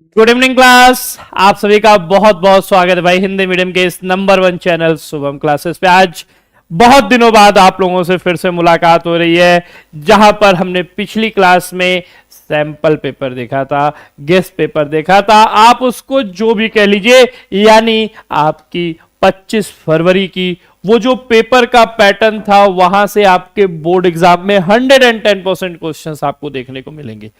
Good evening class. आप सभी का बहुत बहुत स्वागत है भाई हिंदी मीडियम के इस नंबर 1 चैनल शुभम क्लासेस पे। आज बहुत दिनों बाद आप लोगों से फिर से मुलाकात हो रही है, जहां पर हमने पिछली क्लास में सैंपल पेपर देखा था, गेस्ट पेपर देखा था, आप उसको जो भी कह लीजिए, यानी आपकी 25 फरवरी की वो जो पेपर का पैटर्न था, वहां से आपके बोर्ड एग्जाम में 110% क्वेश्चंस आपको देखने को मिलेंगे।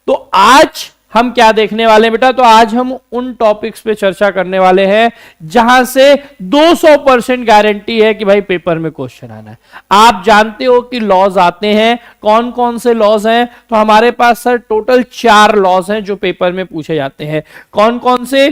तो आज हम क्या देखने वाले हैं बेटा? तो आज हम उन टॉपिक्स पे चर्चा करने वाले हैं जहां से 200% गारंटी है कि भाई पेपर में क्वेश्चन आना है। आप जानते हो कि लॉज आते हैं, कौन कौन से लॉज हैं? तो हमारे पास सर टोटल 4 लॉज हैं जो पेपर में पूछे जाते हैं। कौन कौन से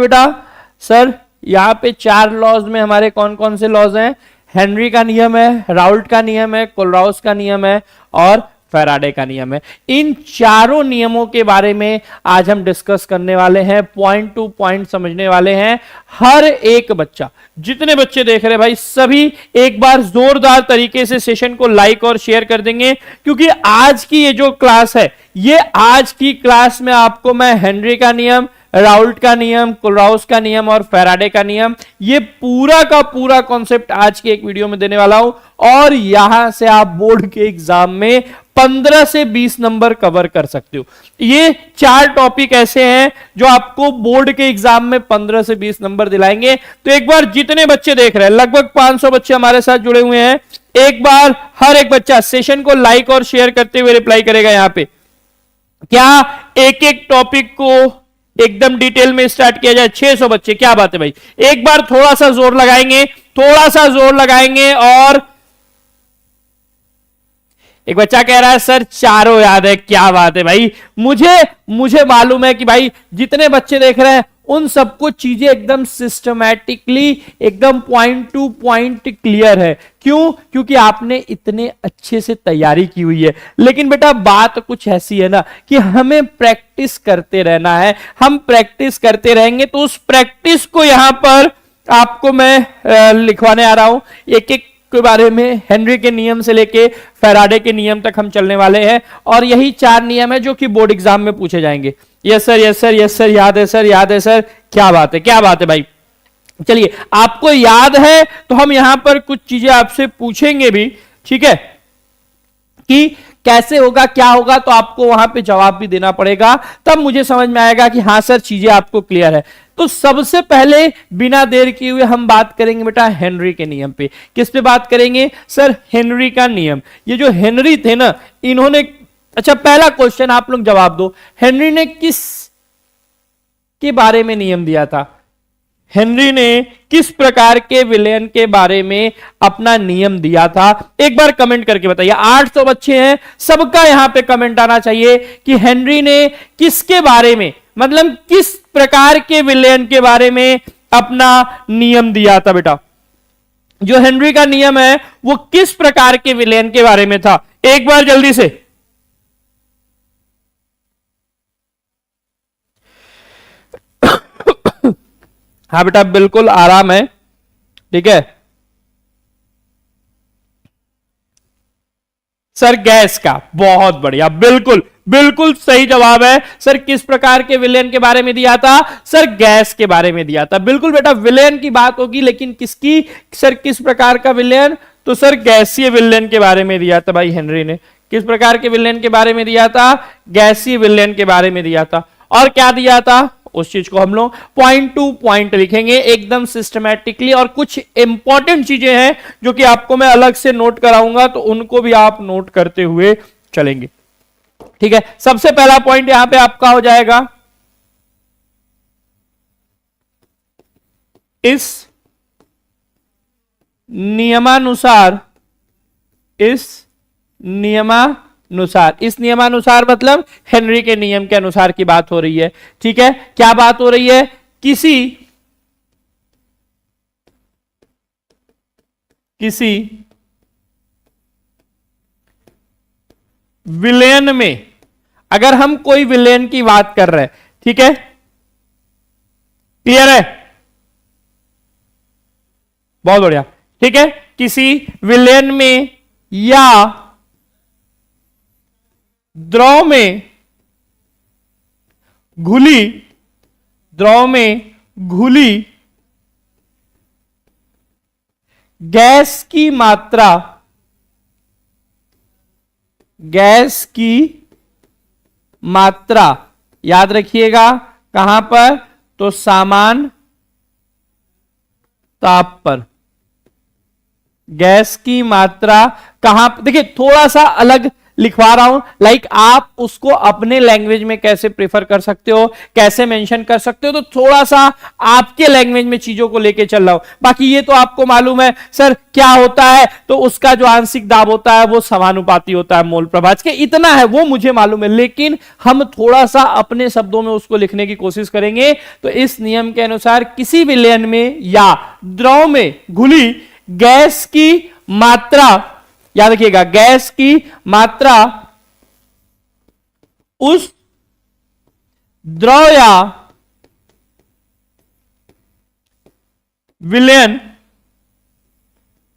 बेटा? सर यहां पे 4 लॉज में हमारे कौन कौन से लॉज हैं? हेनरी का नियम है, राउल्ट का नियम है, कोलराउस का नियम है और फैराडे का नियम है। इन चारों नियमों के बारे में आज हम डिस्कस करने वाले हैं, पॉइंट टू पॉइंट समझने वाले हैं। हर एक बच्चा, जितने बच्चे देख रहे हैं भाई, सभी एक बार जोरदार तरीके से सेशन को लाइक और शेयर कर देंगे, क्योंकि आज की ये जो क्लास है, ये आज की क्लास में आपको मैं हेनरी का नियम, राउल्ट का नियम, कोलराउस का नियम और फैराडे का नियम, ये पूरा का पूरा कॉन्सेप्ट आज के एक वीडियो में देने वाला हूं। और यहां से आप बोर्ड के एग्जाम में 15 से 20 नंबर कवर कर सकते हो। ये 4 टॉपिक ऐसे हैं जो आपको बोर्ड के एग्जाम में 15 से 20 नंबर दिलाएंगे। तो एक बार जितने बच्चे देख रहे हैं, लगभग 500 बच्चे हमारे साथ जुड़े हुए हैं, एक बार हर एक बच्चा सेशन को लाइक और शेयर करते हुए रिप्लाई करेगा। यहां पे क्या एक एक टॉपिक को एकदम डिटेल में स्टार्ट किया जाए? 600 बच्चे, क्या बात है भाई। एक बार थोड़ा सा जोर लगाएंगे और एक बच्चा कह रहा है सर चारों याद है, क्या बात है भाई। मुझे मालूम है कि भाई जितने बच्चे देख रहे हैं उन सबको चीजें एकदम सिस्टमैटिकली, एकदम पॉइंट टू पॉइंट क्लियर है। क्यों? क्योंकि आपने इतने अच्छे से तैयारी की हुई है। लेकिन बेटा बात कुछ ऐसी है ना कि हमें प्रैक्टिस करते रहना है। हम प्रैक्टिस करते रहेंगे तो उस प्रैक्टिस को यहां पर आपको मैं लिखवाने आ रहा हूं। एक एक के बारे में, हेनरी के नियम से लेके फैराडे के नियम तक हम चलने वाले हैं, और यही 4 नियम है जो कि बोर्ड एग्जाम में पूछे जाएंगे। Yes sir, yes sir, yes sir, याद है सर, याद है सर, क्या बात है, क्या बात है भाई। चलिए, आपको याद है तो हम यहां पर कुछ चीजें आपसे पूछेंगे भी, ठीक है, कि कैसे होगा, क्या होगा, तो आपको वहां पे जवाब भी देना पड़ेगा। तब मुझे समझ में आएगा कि हां सर चीजें आपको क्लियर है। तो सबसे पहले बिना देर किए हुए हम बात करेंगे बेटा हेनरी के नियम पे। किस पे बात करेंगे? सर हेनरी का नियम। ये जो हेनरी थे ना, इन्होंने, अच्छा पहला क्वेश्चन आप लोग जवाब दो, हेनरी ने किस के बारे में नियम दिया था? हेनरी ने किस प्रकार के विलयन के बारे में अपना नियम दिया था? एक बार कमेंट करके बताइए। 800 बच्चे हैं, सबका यहां पे कमेंट आना चाहिए कि हेनरी ने किसके बारे में, मतलब किस प्रकार के विलयन के बारे में अपना नियम दिया था बेटा। जो हेनरी का नियम है वो किस प्रकार के विलयन के बारे में था? एक बार जल्दी से। हाँ बेटा, बिल्कुल आराम है, ठीक है। सर गैस का, बहुत बढ़िया, बिल्कुल बिल्कुल सही जवाब है। सर किस प्रकार के विलेन के बारे में दिया था? सर गैस के बारे में दिया था। बिल्कुल बेटा, विलेन की बात होगी, लेकिन किसकी? सर किस प्रकार का विलेन? तो सर गैसीय विलेन के बारे में दिया था भाई हेनरी ने। किस प्रकार के विलेन के बारे में दिया था? गैसीय विलेन के बारे में दिया था। और क्या दिया था? उस चीज को हम लोग पॉइंट टू पॉइंट लिखेंगे एकदम सिस्टमैटिकली। और कुछ इंपॉर्टेंट चीजें हैं जो कि आपको मैं अलग से नोट कराऊंगा, तो उनको भी आप नोट करते हुए चलेंगे, ठीक है। सबसे पहला पॉइंट यहां पे आपका हो जाएगा, इस नियमानुसार, इस नियमानुसार मतलब हेनरी के नियम के अनुसार की बात हो रही है, ठीक है। क्या बात हो रही है? किसी विलेन में, अगर हम कोई विलेन की बात कर रहे हैं, ठीक है, क्लियर है, बहुत बढ़िया, ठीक है। किसी विलेन में या द्रव में घुली, द्रव में घुली गैस की मात्रा, गैस की मात्रा याद रखिएगा कहां पर, तो समान ताप पर। गैस की मात्रा कहां, देखिए थोड़ा सा अलग लिखवा रहा हूं, लाइक आप उसको अपने लैंग्वेज में कैसे प्रेफर कर सकते हो, कैसे मेंशन कर सकते हो, तो थोड़ा सा आपके लैंग्वेज में चीजों को लेके चल रहा हूं। बाकी ये तो आपको मालूम है सर क्या होता है, तो उसका जो आंशिक दाब होता है वो समानुपाती होता है मोल प्रभाज के, इतना है वो मुझे मालूम है, लेकिन हम थोड़ा सा अपने शब्दों में उसको लिखने की कोशिश करेंगे। तो इस नियम के अनुसार किसी विलयन में या द्रव में घुली गैस की मात्रा, याद रखिएगा गैस की मात्रा उस द्रव या विलयन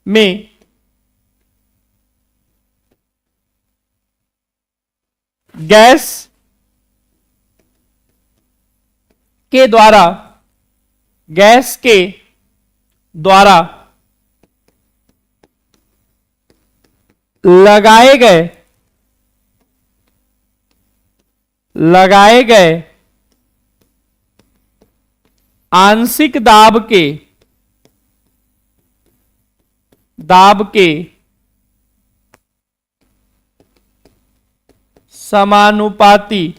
में गैस के द्वारा, गैस के द्वारा लगाए गए आंशिक दाब के समानुपाती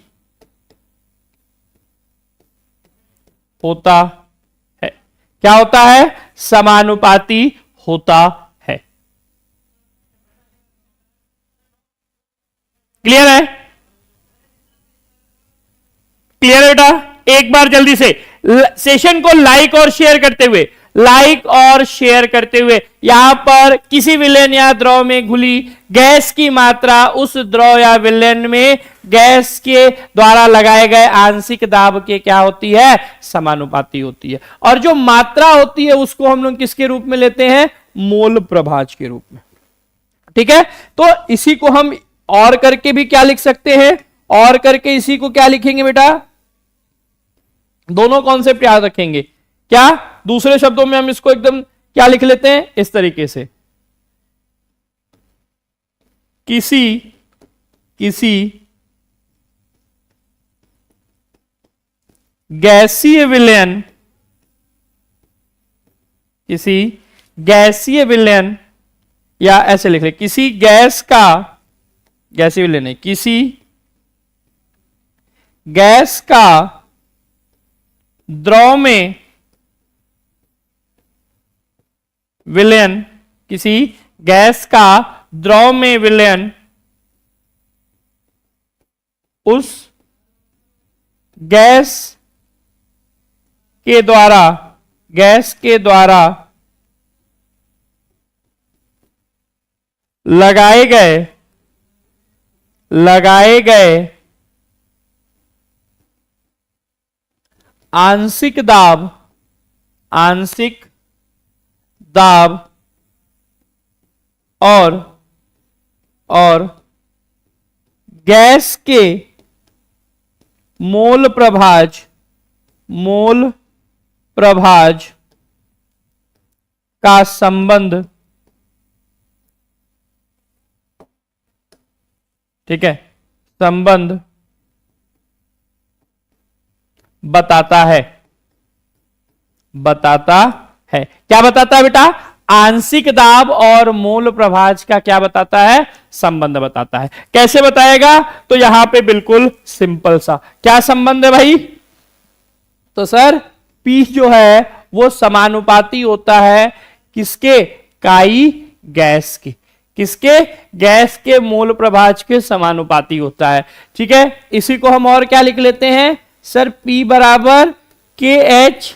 होता है। क्या होता है, समानुपाती होता है। क्लियर है, क्लियर है बेटा। एक बार जल्दी से सेशन को लाइक और शेयर करते हुए, लाइक और शेयर करते हुए, यहां पर किसी विलयन या द्रव में घुली गैस की मात्रा उस द्रव या विलयन में गैस के द्वारा लगाए गए आंशिक दाब के क्या होती है, समानुपाती होती है। और जो मात्रा होती है उसको हम लोग किसके रूप में लेते हैं, मोल प्रभाज के रूप में। ठीक है, तो इसी को हम और करके भी क्या लिख सकते हैं, और करके इसी को क्या लिखेंगे बेटा, दोनों कॉन्सेप्ट याद रखेंगे। क्या, दूसरे शब्दों में हम इसको एकदम क्या लिख लेते हैं, इस तरीके से, किसी गैसीय विलयन, किसी गैसीय विलयन, या ऐसे लिख ले, किसी गैस का, गैसीय विलयन है, किसी गैस का द्रव में विलयन, किसी गैस का द्रव में विलयन उस गैस के द्वारा लगाए गए आंशिक दाब और गैस के मोल प्रभाज का संबंध, ठीक है, संबंध बताता है। क्या बताता है बेटा, आंशिक दाब और मोल प्रभाज का क्या बताता है, संबंध बताता है। कैसे बताएगा, तो यहां पे बिल्कुल सिंपल सा क्या संबंध है भाई, तो सर P जो है वो समानुपाती होता है किसके, काई गैस के, किसके, गैस के मोल प्रभाज के समानुपाती होता है। ठीक है, इसी को हम और क्या लिख लेते हैं सर, P बराबर KH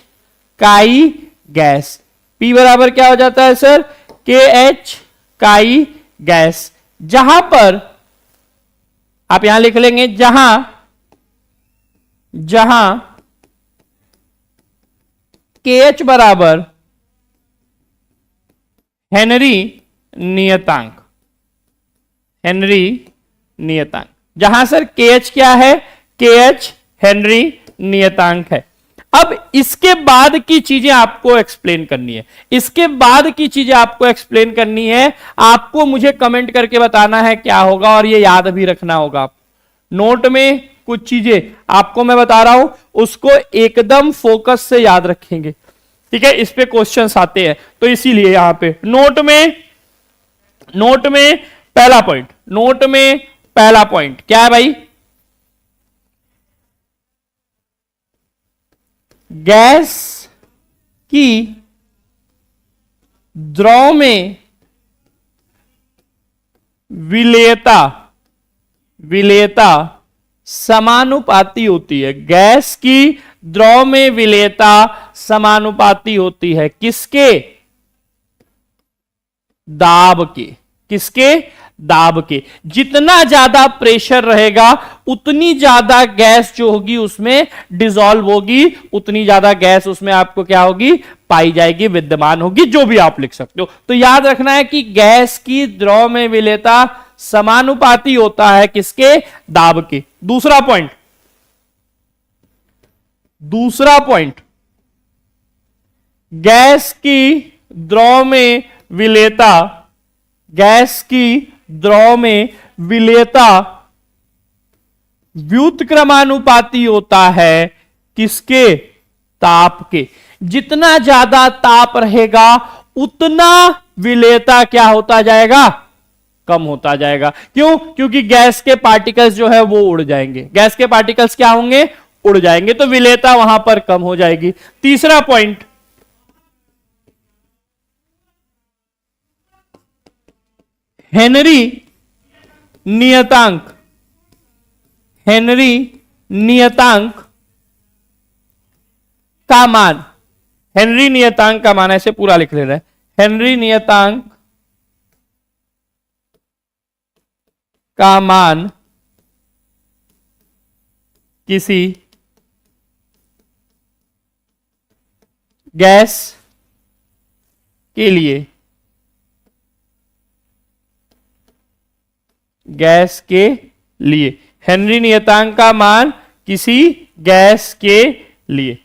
काई गैस। P बराबर क्या हो जाता है सर, KH काई गैस, जहां पर आप यहां लिख लेंगे, जहां KH बराबर हेनरी नियतांक, जहां सर KH क्या है, KH हेनरी नियतांक है। अब इसके बाद की चीजें आपको एक्सप्लेन करनी है, इसके बाद की चीजें आपको एक्सप्लेन करनी है। आपको मुझे कमेंट करके बताना है क्या होगा, और ये याद भी रखना होगा। नोट में कुछ चीजें आपको मैं बता रहा हूं, उसको एकदम फोकस से याद रखेंगे, ठीक है। इस पे क्वेश्चंस आते हैं, तो इसीलिए यहां पे नोट में पहला पॉइंट, नोट में पहला पॉइंट क्या है भाई? गैस की द्रव में विलेयता समानुपाती होती है। गैस की द्रव में विलेयता समानुपाती होती है किसके? दाब के। किसके? दाब के। जितना ज्यादा प्रेशर रहेगा उतनी ज्यादा गैस जो होगी उसमें डिसॉल्व होगी, उतनी ज्यादा गैस उसमें आपको क्या होगी? पाई जाएगी, विद्यमान होगी, जो भी आप लिख सकते हो। तो याद रखना है कि गैस की द्रव में विलेयता समानुपाती होता है किसके? दाब के। दूसरा पॉइंट, गैस की द्रव में विलेयता, गैस की द्रव में विलेयता व्युत्क्रमानुपाती होता है किसके? ताप के। जितना ज्यादा ताप रहेगा उतना विलेयता क्या होता जाएगा? कम होता जाएगा। क्यों? क्योंकि गैस के पार्टिकल्स जो है वो उड़ जाएंगे। गैस के पार्टिकल्स क्या होंगे? उड़ जाएंगे, तो विलेयता वहां पर कम हो जाएगी। तीसरा पॉइंट, हेनरी नियतांक, हेनरी नियतांक का मान, हेनरी नियतांक का मान ऐसे पूरा लिख लेना है। हेनरी नियतांक का मान किसी गैस के लिए, गैस के लिए, हेनरी नियतांक का मान किसी गैस के लिए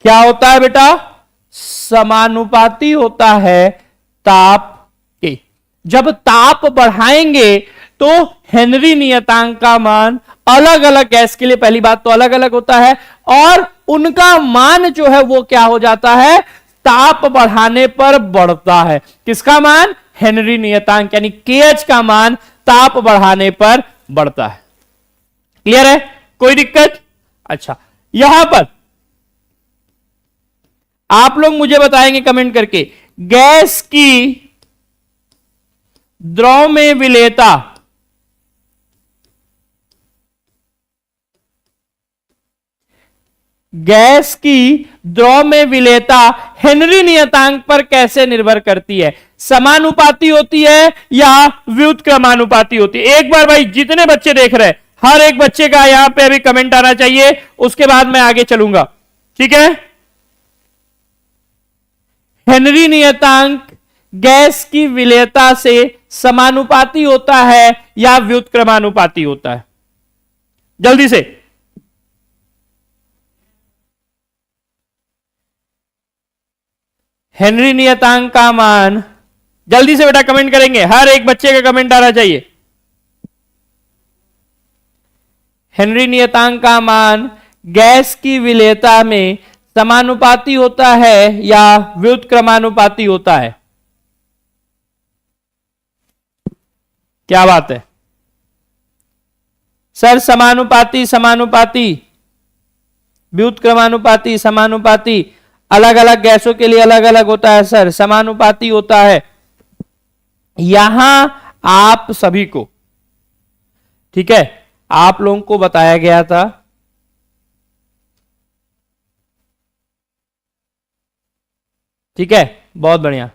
क्या होता है बेटा? समानुपाती होता है ताप के। जब ताप बढ़ाएंगे तो हेनरी नियतांक का मान अलग अलग गैस के लिए, पहली बात तो अलग अलग होता है, और उनका मान जो है वो क्या हो जाता है? ताप बढ़ाने पर बढ़ता है। किसका मान? हेनरी नियतांक, यानी केएच का मान ताप बढ़ाने पर बढ़ता है। क्लियर है? कोई दिक्कत? अच्छा, यहां पर आप लोग मुझे बताएंगे कमेंट करके, गैस की द्रव में विलेयता, गैस की द्रव में विलेयता हेनरी नियतांक पर कैसे निर्भर करती है? समानुपाती होती है या व्युत्क्रमानुपाती होती है? एक बार भाई जितने बच्चे देख रहे हैं, हर एक बच्चे का यहां पे अभी कमेंट आना चाहिए, उसके बाद मैं आगे चलूंगा, ठीक है। हेनरी नियतांक गैस की विलेयता से समानुपाती होता है या व्युत्क्रमानुपाती होता है? जल्दी से। हेनरी नियतांक का मान, जल्दी से बेटा कमेंट करेंगे, हर एक बच्चे का कमेंट आना चाहिए। हेनरी नियतांक का मान गैस की विलेयता में समानुपाती होता है या व्युत्क्रमानुपाती होता है? क्या बात है सर? समानुपाती, समानुपाती, व्युत्क्रमानुपाती, समानुपाती, अलग अलग गैसों के लिए अलग अलग होता है सर, समानुपाती होता है। यहां आप सभी को, ठीक है, आप लोगों को बताया गया था ठीक है, बहुत बढ़िया।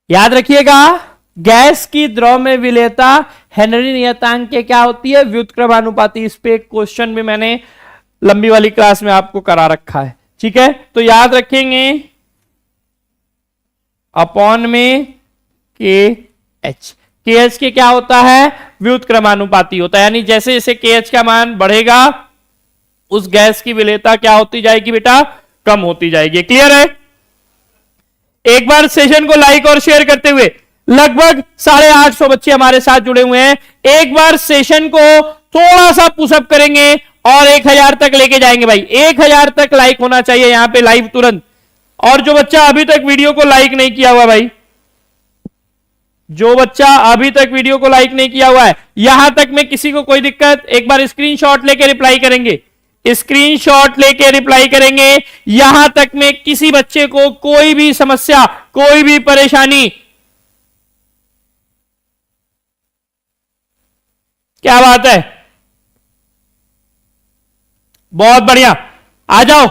याद रखिएगा, गैस की द्रव में विलेयता हेनरी नियतांक के क्या होती है? व्युत्क्रमानुपाती। इस पे एक क्वेश्चन भी मैंने लंबी वाली क्लास में आपको करा रखा है, ठीक है। तो याद रखेंगे, अपॉन में के एच। के एच के क्या होता है, व्युत्क्रमानुपाती होता है, यानी जैसे जैसे के एच का मान बढ़ेगा उस गैस की विलेयता क्या होती जाएगी बेटा, कम होती जाएगी। क्लियर है? एक बार सेशन को लाइक और शेयर करते हुए, लगभग 850 बच्चे हमारे साथ जुड़े हुए हैं, एक बार सेशन को थोड़ा सा पुशअप करेंगे और 1000 तक लेके जाएंगे भाई। 1000 तक लाइक होना चाहिए यहां पे लाइव तुरंत। और जो बच्चा अभी तक वीडियो को लाइक नहीं किया हुआ भाई, जो बच्चा अभी तक वीडियो को लाइक नहीं किया हुआ है, यहां तक में किसी को कोई दिक्कत, एक बार स्क्रीनशॉट लेके रिप्लाई करेंगे, स्क्रीनशॉट लेके रिप्लाई करेंगे। यहां तक में किसी बच्चे को कोई भी समस्या, कोई भी परेशानी, क्या बात है, बहुत बढ़िया, आ जाओ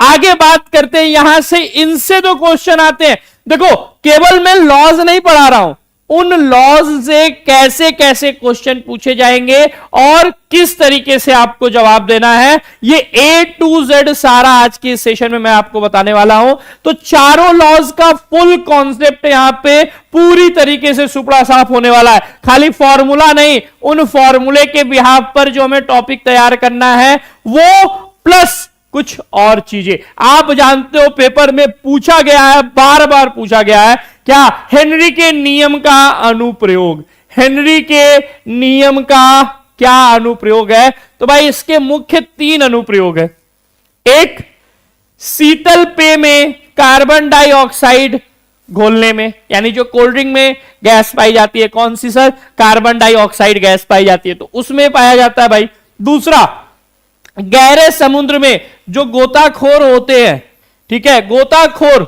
आगे बात करते हैं। यहां से इनसे तो क्वेश्चन आते हैं। देखो केवल मैं लॉज नहीं पढ़ा रहा हूं, उन लॉज से कैसे कैसे क्वेश्चन पूछे जाएंगे और किस तरीके से आपको जवाब देना है, ये A to Z सारा आज के सेशन में मैं आपको बताने वाला हूं। तो चारों लॉज का फुल कॉन्सेप्ट यहां पे पूरी तरीके से सुपड़ा साफ होने वाला है। खाली फॉर्मूला नहीं, उन फॉर्मूले के बिहाफ पर जो हमें टॉपिक तैयार करना है वो, प्लस कुछ और चीजें। आप जानते हो पेपर में पूछा गया है, बार बार पूछा गया है, क्या हेनरी के नियम का अनुप्रयोग, हेनरी के नियम का क्या अनुप्रयोग है। तो भाई इसके मुख्य 3 अनुप्रयोग है। एक, शीतल पेय में कार्बन डाइऑक्साइड घोलने में, यानी जो कोल्ड ड्रिंक में गैस पाई जाती है, कौन सी सर, कार्बन डाइऑक्साइड गैस पाई जाती है, तो उसमें पाया जाता है भाई। दूसरा, गहरे समुद्र में जो गोताखोर होते हैं, ठीक है, गोताखोर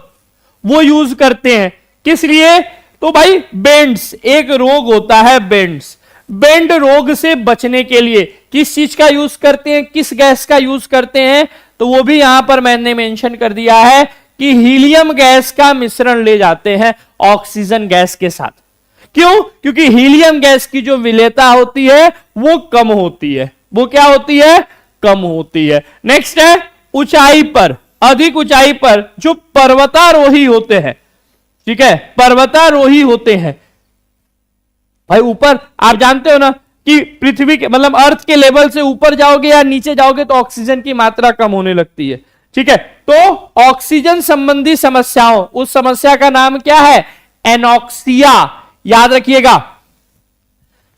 वो यूज करते हैं, किस लिए, तो भाई बेंड्स, एक रोग होता है बेंड्स, बेंड रोग से बचने के लिए किस चीज का यूज करते हैं, किस गैस का यूज करते हैं, तो वो भी यहां पर मैंने मेंशन कर दिया है कि हीलियम गैस का मिश्रण ले जाते हैं ऑक्सीजन गैस के साथ। क्यों, क्योंकि हीलियम गैस की जो विलेयता होती है वो कम होती है, वो क्या होती है, कम होती है। नेक्स्ट है ऊंचाई पर, अधिक ऊंचाई पर जो पर्वतारोही होते हैं, ठीक है, पर्वतारोही होते हैं भाई, ऊपर आप जानते हो ना कि पृथ्वी के मतलब अर्थ के लेवल से ऊपर जाओगे या नीचे जाओगे तो ऑक्सीजन की मात्रा कम होने लगती है, ठीक है। तो ऑक्सीजन संबंधी समस्याओं, उस समस्या का नाम क्या है, एनॉक्सिया, याद रखिएगा।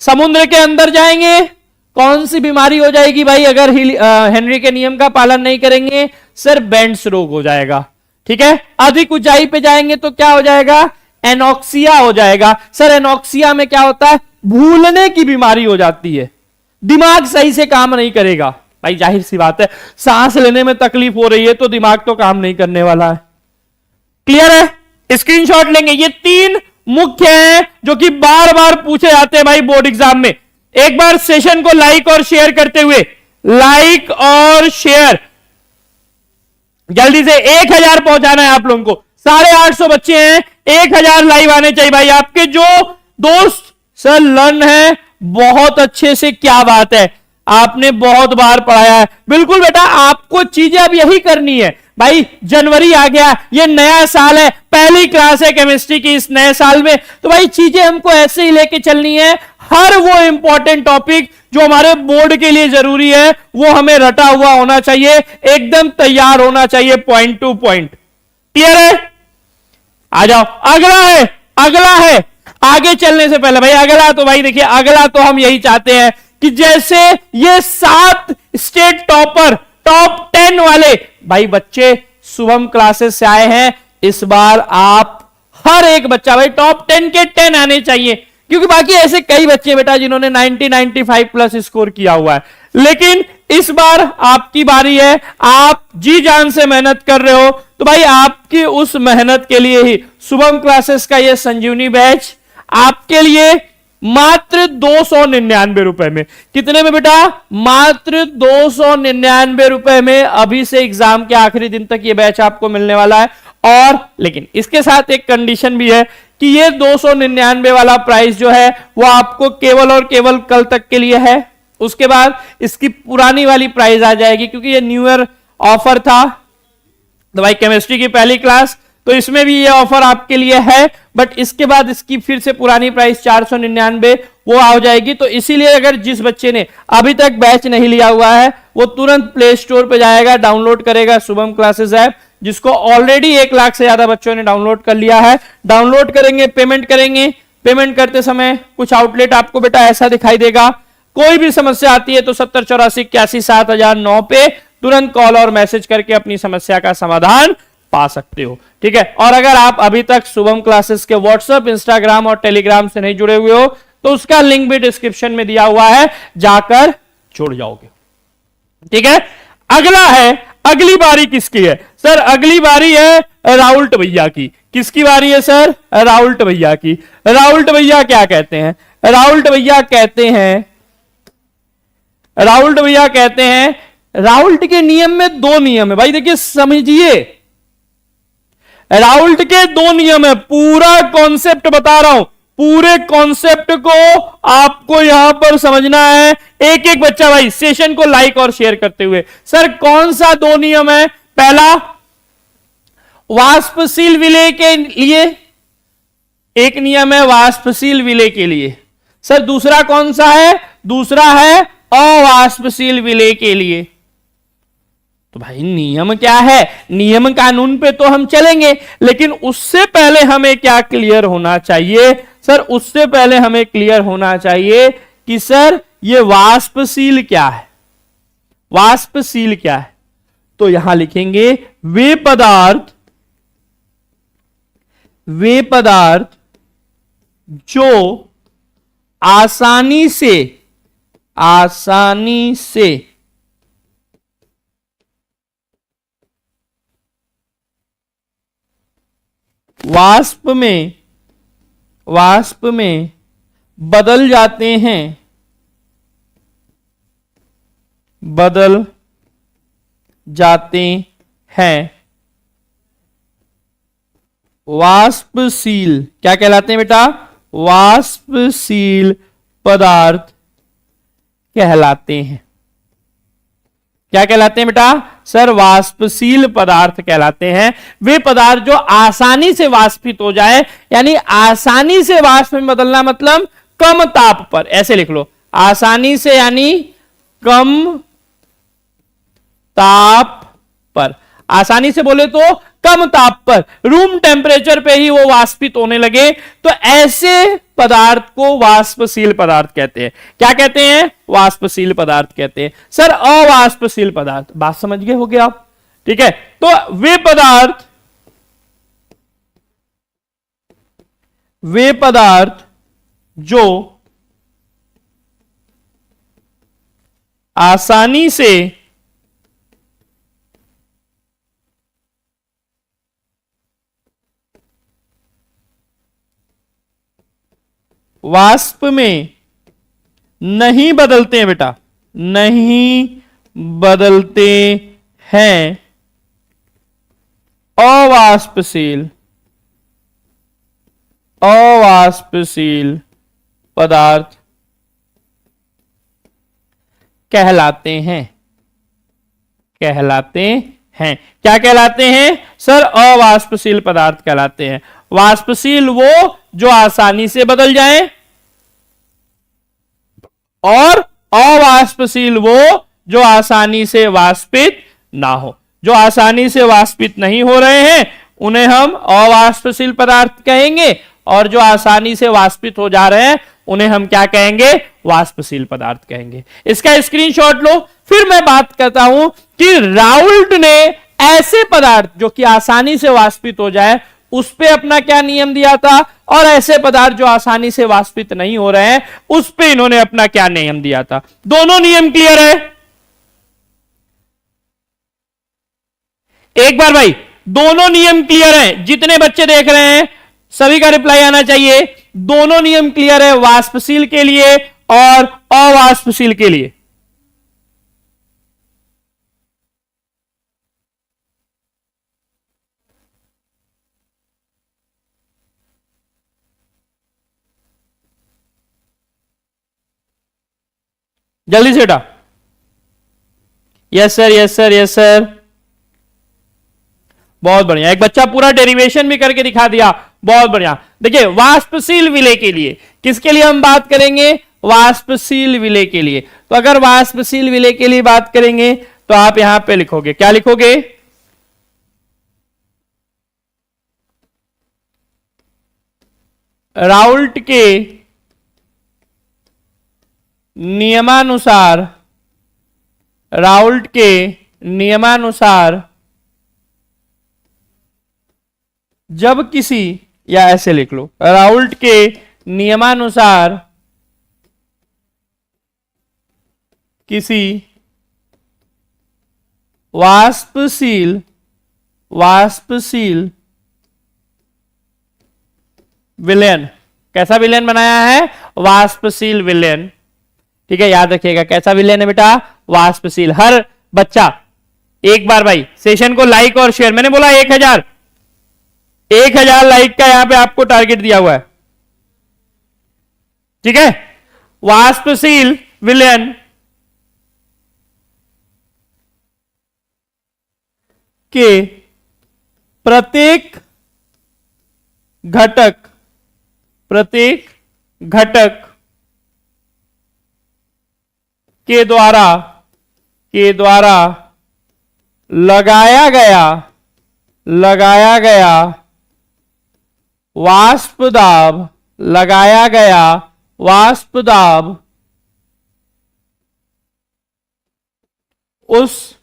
समुद्र के अंदर जाएंगे, कौन सी बीमारी हो जाएगी भाई अगर हेनरी के नियम का पालन नहीं करेंगे, सर बेंड्स रोग हो जाएगा, ठीक है। अधिक ऊंचाई पे जाएंगे तो क्या हो जाएगा, एनॉक्सिया हो जाएगा। सर एनॉक्सिया में क्या होता है, भूलने की बीमारी हो जाती है, दिमाग सही से काम नहीं करेगा भाई, जाहिर सी बात है, सांस लेने में तकलीफ हो रही है तो दिमाग तो काम नहीं करने वाला है। क्लियर है, स्क्रीनशॉट लेंगे। ये 3 मुख्य हैं जो कि बार बार पूछे जाते हैं भाई बोर्ड एग्जाम में। एक बार सेशन को लाइक और शेयर करते हुए, लाइक और शेयर जल्दी से 1000 पहुंचाना है आप लोगों को। 850 बच्चे हैं, 1000 लाइव आने चाहिए भाई। आपके जो दोस्त सर लर्न है बहुत अच्छे से, क्या बात है, आपने बहुत बार पढ़ाया है, बिल्कुल बेटा, आपको चीजें अब यही करनी है भाई। जनवरी आ गया, ये नया साल है, पहली क्लास है केमिस्ट्री की इस नए साल में, तो भाई चीजें हमको ऐसे ही लेके चलनी है। हर वो इंपॉर्टेंट टॉपिक जो हमारे बोर्ड के लिए जरूरी है वो हमें रटा हुआ होना चाहिए, एकदम तैयार होना चाहिए, पॉइंट टू पॉइंट। क्लियर है, आ जाओ। अगला है आगे चलने से पहले भाई, अगला तो भाई देखिए, अगला तो हम यही चाहते हैं कि जैसे ये 7 स्टेट टॉपर, टॉप 10 वाले भाई बच्चे शुभम क्लासेस से आए हैं, इस बार आप हर एक बच्चा भाई टॉप 10 के 10 आने चाहिए, क्योंकि बाकी ऐसे कई बच्चे बेटा जिन्होंने 90-95 प्लस स्कोर किया हुआ है, लेकिन इस बार आपकी बारी है, आप जी जान से मेहनत कर रहे हो, तो भाई आपकी उस मेहनत के लिए ही शुभम क्लासेस का ये संजीवनी बैच आपके लिए मात्र 299 रुपए में। कितने में बेटा, मात्र 299 रुपए में अभी से एग्जाम के आखिरी दिन तक ये बैच आपको मिलने वाला है। और लेकिन इसके साथ एक कंडीशन भी है कि ये 299 वाला प्राइस जो है वो आपको केवल और केवल कल तक के लिए है, उसके बाद इसकी पुरानी वाली प्राइस आ जाएगी, क्योंकि ये न्यू ईयर ऑफर था। तो भाई केमिस्ट्री की पहली क्लास तो इसमें भी ये ऑफर आपके लिए है, बट इसके बाद इसकी फिर से पुरानी प्राइस 499 वो आ जाएगी। तो इसीलिए अगर जिस बच्चे ने अभी तक बैच नहीं लिया हुआ है वो तुरंत प्ले स्टोर पे जाएगा, डाउनलोड करेगा शुभम क्लासेस ऐप, जिसको ऑलरेडी 1 लाख से ज्यादा बच्चों ने डाउनलोड कर लिया है। डाउनलोड करेंगे, पेमेंट करेंगे, पेमेंट करते समय कुछ आउटलेट आपको बेटा ऐसा दिखाई देगा। कोई भी समस्या आती है तो 7084817009 पे तुरंत कॉल और मैसेज करके अपनी समस्या का समाधान पा सकते हो, ठीक है। और अगर आप अभी तक शुभम क्लासेस के व्हाट्सएप, इंस्टाग्राम और टेलीग्राम से नहीं जुड़े हुए हो तो उसका लिंक भी डिस्क्रिप्शन में दिया हुआ है, जाकर जुड़ जाओगे, ठीक है। अगला है, अगली बारी किसकी है सर? अगली बारी है राउल्ट भैया की। किसकी बारी है सर? राउल्ट भैया की। राउल्ट भैया क्या कहते हैं? राउल्ट भैया कहते हैं, राउल्ट भैया कहते हैं, राउल्ट के नियम में 2 नियम है भाई, देखिए समझिए, राउल्ट के 2 नियम है। पूरा कॉन्सेप्ट बता रहा हूं, पूरे कॉन्सेप्ट को आपको यहां पर समझना है। एक एक बच्चा भाई सेशन को लाइक और शेयर करते हुए, सर कौन सा 2 नियम है? पहला, वाष्पशील विलेय के लिए एक नियम है, वाष्पशील विलेय के लिए। सर दूसरा कौन सा है? दूसरा है अवाष्पशील विलेय के लिए। तो भाई नियम क्या है? नियम कानून पे तो हम चलेंगे, लेकिन उससे पहले हमें क्या क्लियर होना चाहिए? सर उससे पहले हमें क्लियर होना चाहिए कि सर ये वाष्पशील क्या है, वाष्पशील क्या है। तो यहां लिखेंगे वे पदार्थ जो आसानी से वाष्प में बदल जाते हैं, वाष्पशील क्या कहलाते हैं बेटा? वाष्पशील पदार्थ कहलाते हैं। क्या कहलाते हैं बेटा? सर वाष्पशील पदार्थ कहलाते हैं वे पदार्थ जो आसानी से वाष्पित हो जाए, यानी आसानी से वाष्प में बदलना मतलब कम ताप पर, ऐसे लिख लो, आसानी से यानी कम ताप पर। आसानी से बोले तो कम ताप पर, रूम टेम्परेचर पे ही वो वाष्पित होने लगे, तो ऐसे पदार्थ को वाष्पशील पदार्थ कहते हैं। क्या कहते हैं? वाष्पशील पदार्थ कहते हैं। सर अवाष्पशील पदार्थ, बात समझ गए होगे आप, ठीक है। तो वे पदार्थ जो आसानी से वाष्प में नहीं बदलते हैं बेटा, नहीं बदलते हैं, अवाष्पशील पदार्थ कहलाते हैं। क्या कहलाते हैं? सर अवाष्पशील पदार्थ कहलाते हैं। वाष्पशील वो जो आसानी से बदल जाए, और अवाष्पशील वो जो आसानी से वाष्पित ना हो। जो आसानी से वाष्पित नहीं हो रहे हैं उन्हें हम अवाष्पशील पदार्थ कहेंगे, और जो आसानी से वाष्पित हो जा रहे हैं उन्हें हम क्या कहेंगे? वाष्पशील पदार्थ कहेंगे। इसका स्क्रीनशॉट लो। फिर मैं बात करता हूं कि राउल्ट ने ऐसे पदार्थ जो कि आसानी से वाष्पित हो जाए उस पे अपना क्या नियम दिया था, और ऐसे पदार्थ जो आसानी से वाष्पित नहीं हो रहे हैं उस पे इन्होंने अपना क्या नियम दिया था। दोनों नियम क्लियर है? एक बार भाई दोनों नियम क्लियर है? जितने बच्चे देख रहे हैं सभी का रिप्लाई आना चाहिए। दोनों नियम क्लियर है, वाष्पशील के लिए और अवाष्पशील के लिए। जल्दी से बेटा। Yes sir, yes sir, yes sir. बहुत बढ़िया, एक बच्चा पूरा डेरिवेशन भी करके दिखा दिया, बहुत बढ़िया। देखिए वाष्पशील विलेय के लिए, किसके लिए हम बात करेंगे, वाष्पशील विलेय के लिए। तो अगर वाष्पशील विलेय के लिए बात करेंगे तो आप यहां पे लिखोगे, क्या लिखोगे, राउल्ट के नियमानुसार, राउल्ट के नियमानुसार जब किसी, या ऐसे लिख लो, राउल्ट के नियमानुसार किसी वाष्पशील, वाष्पशील विलयन, कैसा विलयन बनाया है, वाष्पशील विलयन। ठीक है, याद रखिएगा कैसा विलयन है बेटा, वाष्पशील। हर बच्चा एक बार भाई सेशन को लाइक और शेयर, मैंने बोला 1000 लाइक का यहां पे आपको टारगेट दिया हुआ है। ठीक है, वाष्पशील विलयन के प्रत्येक घटक, प्रत्येक घटक के द्वारा लगाया गया वाष्प दाब, लगाया गया वाष्प दाब उस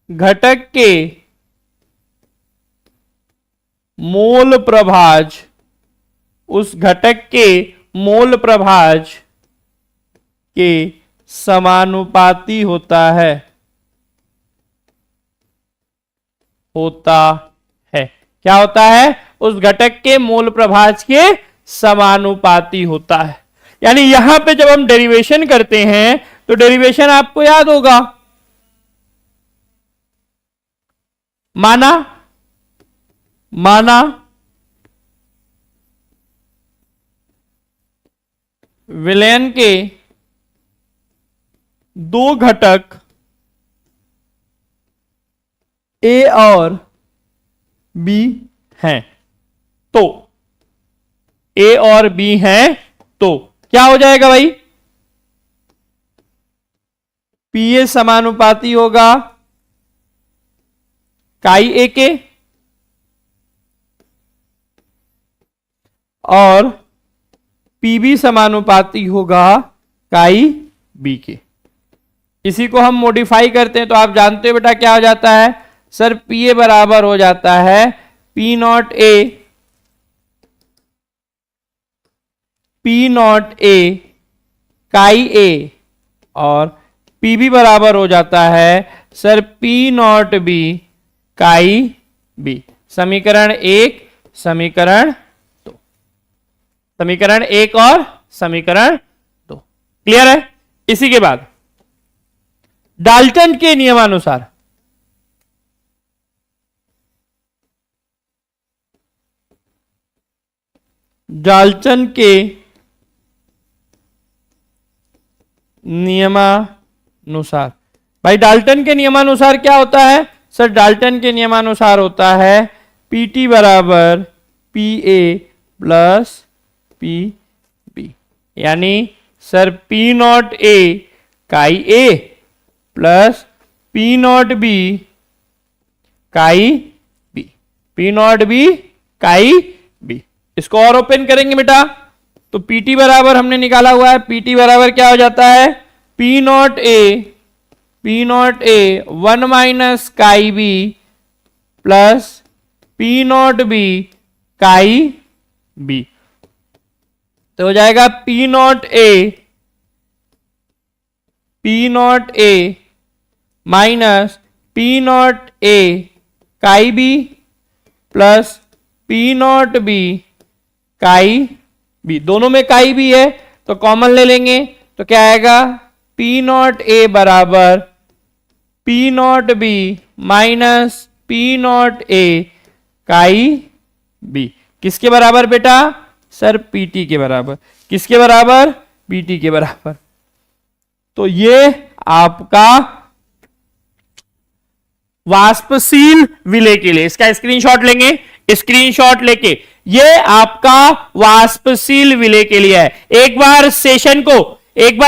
घटक के मोल प्रभाज, उस घटक के मोल प्रभाज के समानुपाती होता है, क्या होता है, उस घटक के मोल प्रभाज के समानुपाती होता है। यानी यहां पे जब हम डेरिवेशन करते हैं तो डेरिवेशन आपको याद होगा, माना विलयन के दो घटक ए और बी हैं, तो ए और बी हैं तो क्या हो जाएगा भाई, पीए समानुपाती होगा काई ए के और पीबी समानुपाती होगा काई बी के। इसी को हम मॉडिफाई करते हैं तो आप जानते हो बेटा क्या हो जाता है, सर पी ए बराबर हो जाता है पी नॉट ए काई ए और पीबी बराबर हो जाता है sir P not B chi B. समीकरण 1, समीकरण 2, समीकरण 1 और समीकरण 2 क्लियर है। इसी के बाद डाल्टन के नियमानुसार, डाल्टन के नियमानुसार, भाई डाल्टन के नियमानुसार क्या होता है सर, डाल्टन के नियमानुसार होता है पीटी बराबर P A plus P B, यानी sir P not A chi A plus P not B chi B, P not B chi B. इसको और ओपन करेंगे बेटा तो पीटी बराबर हमने निकाला हुआ है, पीटी बराबर क्या हो जाता है P not A 1 minus chi B plus P not B chi B, तो हो जाएगा P not A minus P not A chi B plus P not B chi B, दोनों में काई बी है तो कॉमन ले लेंगे तो क्या आएगा पी नॉट ए बराबर P not be minus P not A chi B, किसके बराबर बेटा सर पीटी के बराबर, किसके बराबर पीटी के बराबर। तो ये आपका वाष्पशील विलेय के लिए। इसका स्क्रीनशॉट लेंगे, स्क्रीनशॉट लेके ये आपका वाष्पशील विलेय के लिए है। एक बार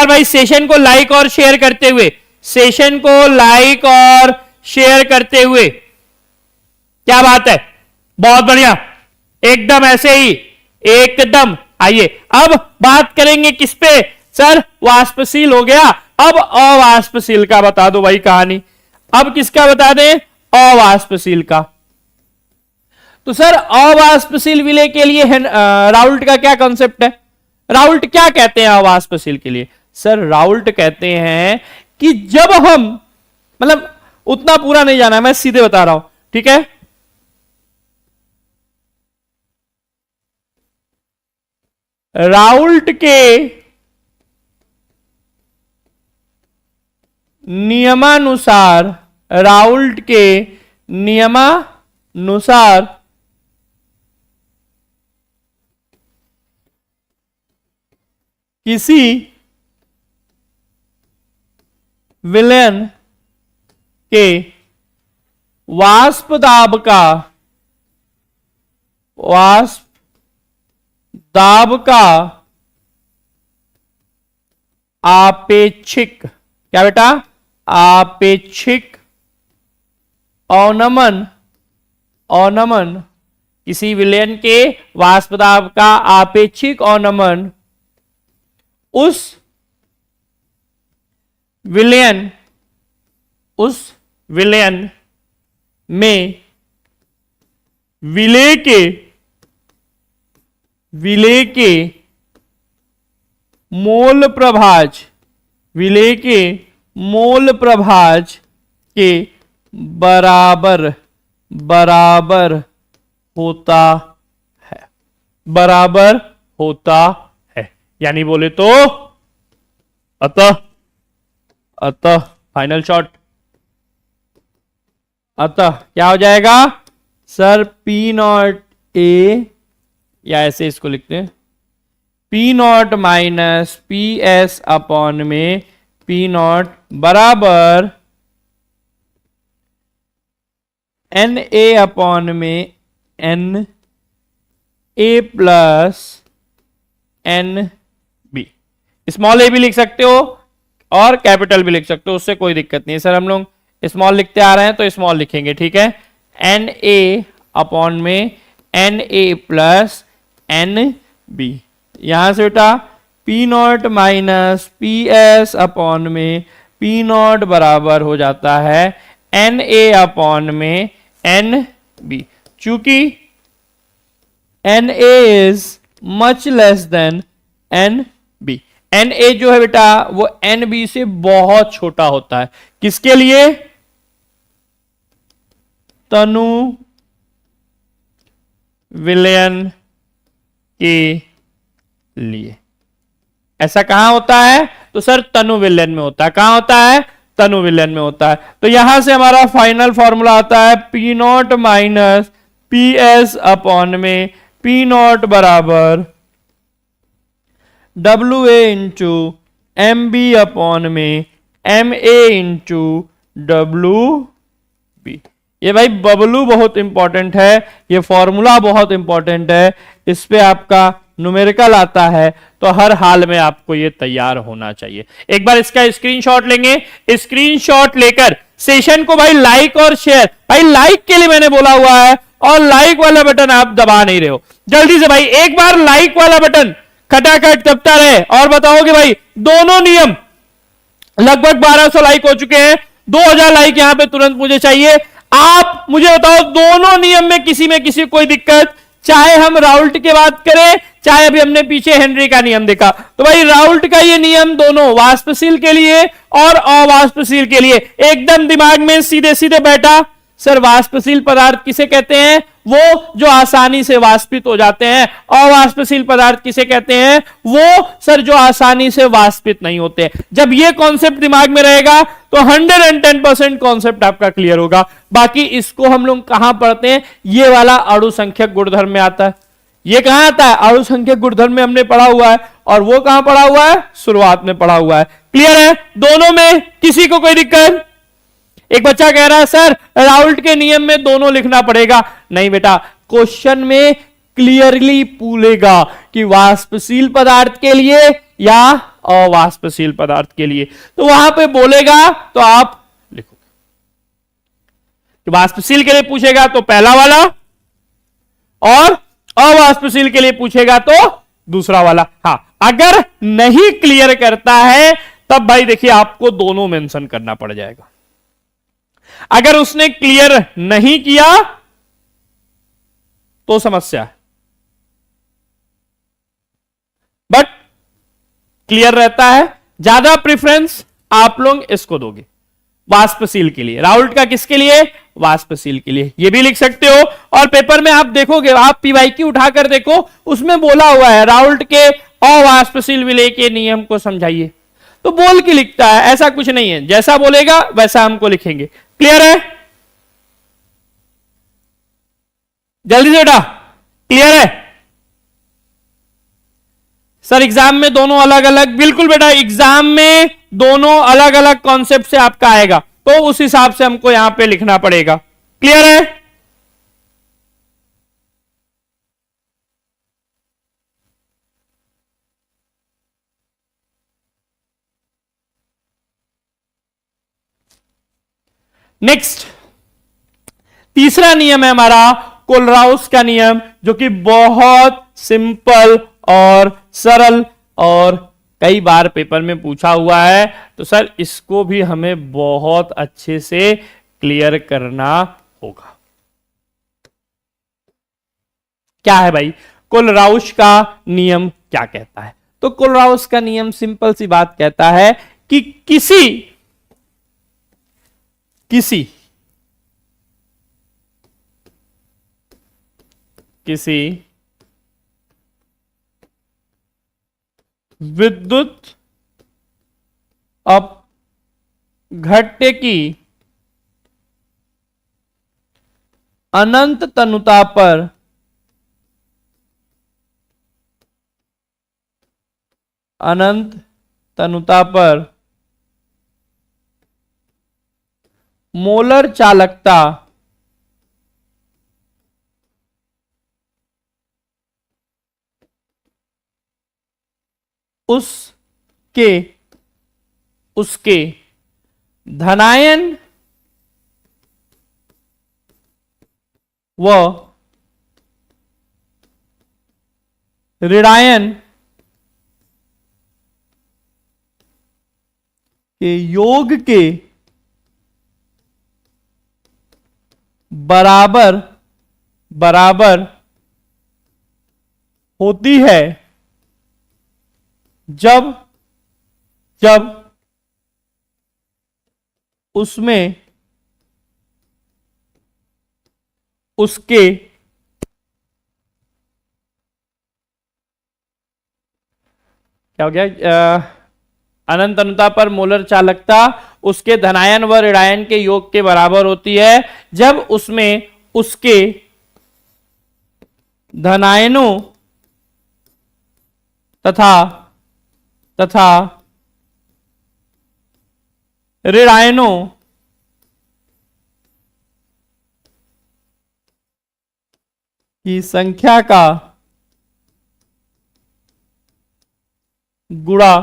भाई सेशन को लाइक और शेयर करते हुए, सेशन को लाइक और शेयर करते हुए, क्या बात है, बहुत बढ़िया, एकदम ऐसे ही, एकदम। आइए अब बात करेंगे किस पे सर, वाष्पशील हो गया, अब अवाष्पशील का बता दो भाई कहानी। अब किसका बता दें, अवाष्पशील का। तो सर अवाष्पशील विलेय के लिए राउल्ट का क्या कॉन्सेप्ट है, राउल्ट क्या कहते हैं अवाष्पशील के लिए? सर राउल्ट कहते हैं कि जब हम, मतलब उतना पूरा नहीं जाना है, मैं सीधे बता रहा हूं, ठीक है। राउल्ट के नियमानुसार, राउल्ट के नियमानुसार किसी विलयन के वाष्प दाब का आपेक्षिक, क्या बेटा, आपेक्षिक अवनमन, किसी विलयन के वाष्प दाब का आपेक्षिक अवनमन उस विलयन में विलेय के मोल प्रभाज, विलेय के मोल प्रभाज के बराबर होता है, बराबर होता है। यानी बोले तो अतः फाइनल शॉट, अतः क्या हो जाएगा सर, पी नॉट ए, या ऐसे इसको लिखते हैं, P not minus P S upon में पी नॉट बराबर एन ए अपॉन में N A plus N B. Small A भी लिख सकते हो और कैपिटल भी लिख सकते हो, उससे कोई दिक्कत नहीं है। सर हम लोग स्मॉल लिखते आ रहे हैं तो स्मॉल लिखेंगे, ठीक है। एन ए अपॉन में N A plus N B. यहां से बेटा P not minus P S upon में पी नॉट बराबर हो जाता है एन ए अपॉन में एन बी। चूंकि N A is much less than N B, N A जो है बेटा वो एन बी से बहुत छोटा होता है। किसके लिए? तनु विलयन के लिए। ऐसा कहां होता है? तो सर तनु विलयन में होता है। कहां होता है? तनु विलयन में होता है। तो यहां से हमारा फाइनल फॉर्मूला आता है P not minus P S upon में पी नॉट बराबर W A into M B upon में M A into W B. ये भाई बबलू बहुत इंपॉर्टेंट है, ये फॉर्मूला बहुत इंपॉर्टेंट है, इस पे आपका न्यूमेरिकल आता है तो हर हाल में आपको ये तैयार होना चाहिए। एक बार इसका स्क्रीनशॉट लेंगे, स्क्रीनशॉट लेकर सेशन को भाई लाइक और शेयर, भाई लाइक के लिए मैंने बोला हुआ है और लाइक वाला बटन आप दबा नहीं रहे हो, जल्दी से भाई एक बार लाइक वाला बटन खटाखट दबता रहे और बताओगे भाई दोनों नियम। लगभग 1200 लाइक हो चुके हैं, 2000 लाइक यहां पे तुरंत मुझे चाहिए। आप मुझे बताओ दोनों नियम में किसी कोई दिक्कत, चाहे हम राउल्ट की बात करें चाहे अभी हमने पीछे हेनरी का नियम देखा, तो भाई राउल्ट का ये नियम दोनों वाष्पशील के लिए और अवाष्पशील के लिए एकदम दिमाग में सीधे सीधे बैठा। सर वाष्पशील पदार्थ किसे कहते हैं? वो जो आसानी से वाष्पित हो जाते हैं। अवाष्पशील पदार्थ किसे कहते हैं? वो सर जो आसानी से वाष्पित नहीं होते। जब ये कॉन्सेप्ट दिमाग में रहेगा तो 110% कॉन्सेप्ट आपका क्लियर होगा। बाकी इसको हम लोग कहां पढ़ते हैं? ये वाला अणु संख्यक गुणधर्म में आता है। ये कहां आता है? अणु संख्यक गुणधर्म में हमने पढ़ा हुआ है। और वो कहां पढ़ा हुआ है? शुरुआत में पढ़ा हुआ है। क्लियर है? दोनों में किसी को कोई दिक्कत? एक बच्चा कह रहा है सर राउल्ट के नियम में दोनों लिखना पड़ेगा। नहीं बेटा, क्वेश्चन में क्लियरली पूछेगा कि वाष्पशील पदार्थ के लिए या अवाष्पशील पदार्थ के लिए, तो वहां पे बोलेगा तो आप लिखोगे। वाष्पशील के लिए पूछेगा तो पहला वाला, और अवाष्पशील के लिए पूछेगा तो दूसरा वाला। हाँ, अगर नहीं क्लियर करता है तब भाई देखिए आपको दोनों मेंशन करना पड़ जाएगा। अगर उसने क्लियर नहीं किया तो समस्या है, बट क्लियर रहता है। ज्यादा प्रेफरेंस आप लोग इसको दोगे वाष्पशील के लिए। राउल्ट का किसके लिए? वाष्पशील के लिए। ये भी लिख सकते हो, और पेपर में आप देखोगे, आप पीवाईक्यू उठाकर देखो, उसमें बोला हुआ है राउल्ट के अवाष्पशील विलय के नियम को समझाइए, तो बोल के लिखता है। ऐसा कुछ नहीं है, जैसा बोलेगा वैसा हमको लिखेंगे। क्लियर है? जल्दी से बेटा, क्लियर है? सर एग्जाम में दोनों अलग अलग, बिल्कुल बेटा, एग्जाम में दोनों अलग अलग कॉन्सेप्ट से आपका आएगा, तो उस हिसाब से हमको यहां पे लिखना पड़ेगा। क्लियर है? नेक्स्ट, तीसरा नियम है हमारा कोलराउस का नियम, जो कि बहुत सिंपल और सरल और कई बार पेपर में पूछा हुआ है, तो सर इसको भी हमें बहुत अच्छे से क्लियर करना होगा। क्या है भाई कोलराउस का नियम? क्या कहता है? तो कोलराउस का नियम सिंपल सी बात कहता है कि किसी विद्युत अपघट्य की अनंत तनुता पर मोलर चालकता उसके धनायन व ऋणायन के योग के बराबर होती है जब उसमें उसके क्या हो गया, अनंत अनुता पर मोलर चालकता उसके धनायन व ऋणायन के योग के बराबर होती है जब उसमें उसके धनायनों तथा ऋणायनों की संख्या का गुणा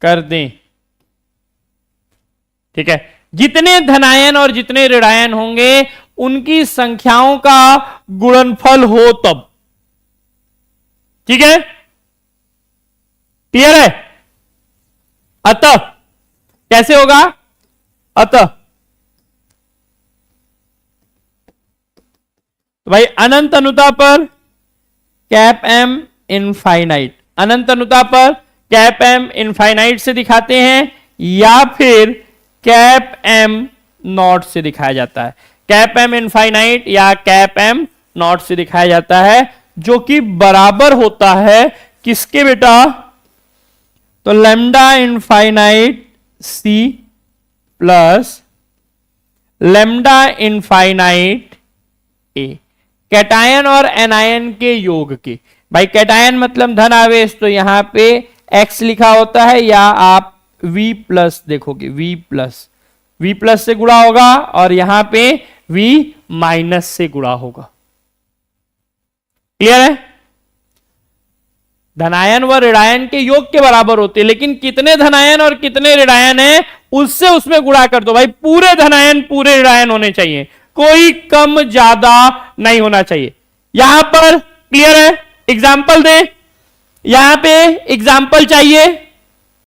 कर दें। ठीक है, जितने धनायन और जितने ऋणायन होंगे उनकी संख्याओं का गुणनफल हो तब। ठीक है, क्लियर है? अतः कैसे होगा? अतः तो भाई अनंत अनुता पर कैप एम इनफाइनाइट, अनंत अनुता पर कैप एम इनफाइनाइट से दिखाते हैं या फिर कैप एम नॉट से दिखाया जाता है। कैप एम इनफाइनाइट या कैप एम नॉट से दिखाया जाता है, जो कि बराबर होता है किसके बेटा? तो lambda infinite C plus lambda infinite A, cation और एनायन के योग के। भाई कैटायन मतलब धन आवेश, तो यहां पे x लिखा होता है या आप v प्लस देखोगे, v प्लस से गुणा होगा और यहां पे v माइनस से गुणा होगा। क्लियर है? धनायन व ऋणायन के योग के बराबर होते हैं, लेकिन कितने धनायन और कितने ऋणायन है उससे उसमें गुणा कर दो भाई। पूरे धनायन पूरे ऋणायन होने चाहिए, कोई कम ज्यादा नहीं होना चाहिए। यहां पर क्लियर है? एग्जाम्पल दे, यहां पे एग्जाम्पल चाहिए।